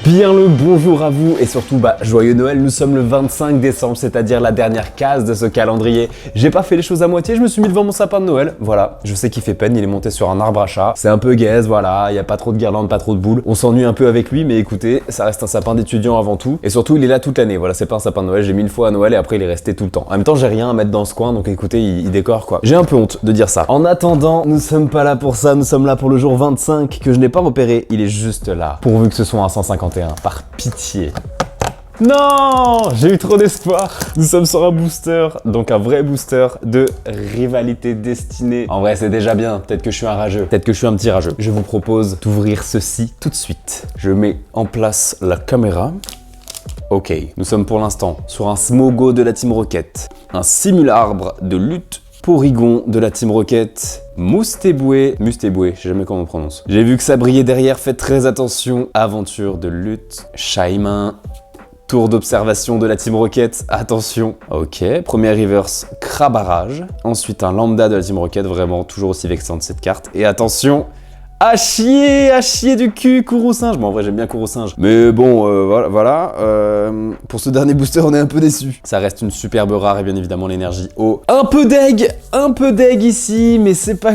Bien le bonjour à vous et surtout joyeux Noël. Nous sommes le 25 décembre, c'est-à-dire la dernière case de ce calendrier. J'ai pas fait les choses à moitié, je me suis mis devant mon sapin de Noël. Voilà, je sais qu'il fait peine, il est monté sur un arbre à chat. C'est un peu gaze, voilà, il y a pas trop de guirlandes, pas trop de boules. On s'ennuie un peu avec lui, mais écoutez, ça reste un sapin d'étudiant avant tout. Et surtout, il est là toute l'année. Voilà, c'est pas un sapin de Noël, j'ai mis une fois à Noël et après il est resté tout le temps. En même temps, j'ai rien à mettre dans ce coin, donc écoutez, il décore quoi. J'ai un peu honte de dire ça. En attendant, nous sommes pas là pour ça, nous sommes là pour le jour 25 que je n'ai pas repéré. Il est juste là. Pourvu que ce soit un 151, par pitié. Non, j'ai eu trop d'espoir. Nous sommes sur un booster, donc un vrai booster de rivalité destinée. En vrai, c'est déjà bien. Peut-être que je suis un rageux. Peut-être que je suis un petit rageux. Je vous propose d'ouvrir ceci tout de suite. Je mets en place la caméra. Ok, nous sommes pour l'instant sur un Smogo de la Team Rocket, un Simularbre de lutte Porygon de la Team Rocket, Mustéboué, je sais jamais comment on prononce. J'ai vu que ça brillait derrière, faites très attention. Aventure de lutte, Shaymin, tour d'observation de la Team Rocket, attention. Ok, premier reverse, Crabarrage. Ensuite un lambda de la Team Rocket, vraiment toujours aussi vexante cette carte. Et attention, à chier du cul, Courroucinge. Bon, en vrai, j'aime bien Courroucinge. Mais bon, voilà. Pour ce dernier booster, on est un peu déçus. Ça reste une superbe rare et bien évidemment l'énergie haut. Un peu deg ici, mais c'est pas...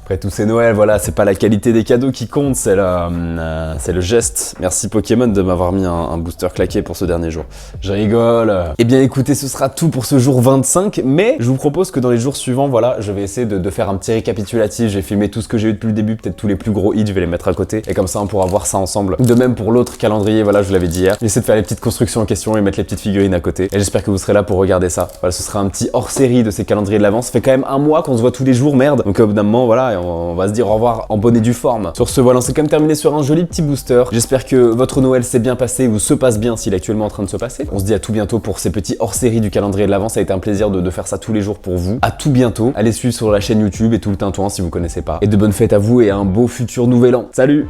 Après tous ces Noël, voilà, c'est pas la qualité des cadeaux qui compte, c'est le geste. Merci Pokémon de m'avoir mis un booster claqué pour ce dernier jour. Je rigole. Eh bien écoutez, ce sera tout pour ce jour 25, mais je vous propose que dans les jours suivants, voilà, je vais essayer de faire un petit récapitulatif. J'ai filmé tout ce que j'ai eu depuis le début, peut-être tous les plus gros hits, je vais les mettre à côté, et comme ça on pourra voir ça ensemble. De même pour l'autre calendrier, voilà, je vous l'avais dit hier. J'essaie de faire les petites constructions en question et mettre les petites figurines à côté, et j'espère que vous serez là pour regarder ça. Voilà, ce sera un petit hors-série de ces calendriers de l'avance. Ça fait quand même un mois qu'on se voit tous les jours, merde. Donc au bout d'un moment, voilà, on va se dire au revoir en bonne et due forme. Sur ce, voilà, on s'est quand même terminé sur un joli petit booster. J'espère que votre Noël s'est bien passé ou se passe bien s'il est actuellement en train de se passer. On se dit à tout bientôt pour ces petits hors-série du calendrier de l'avant. Ça a été un plaisir de faire ça tous les jours pour vous. À tout bientôt. Allez suivre sur la chaîne YouTube et tout le tintouin si vous connaissez pas. Et de bonnes fêtes à vous et à un beau futur nouvel an. Salut!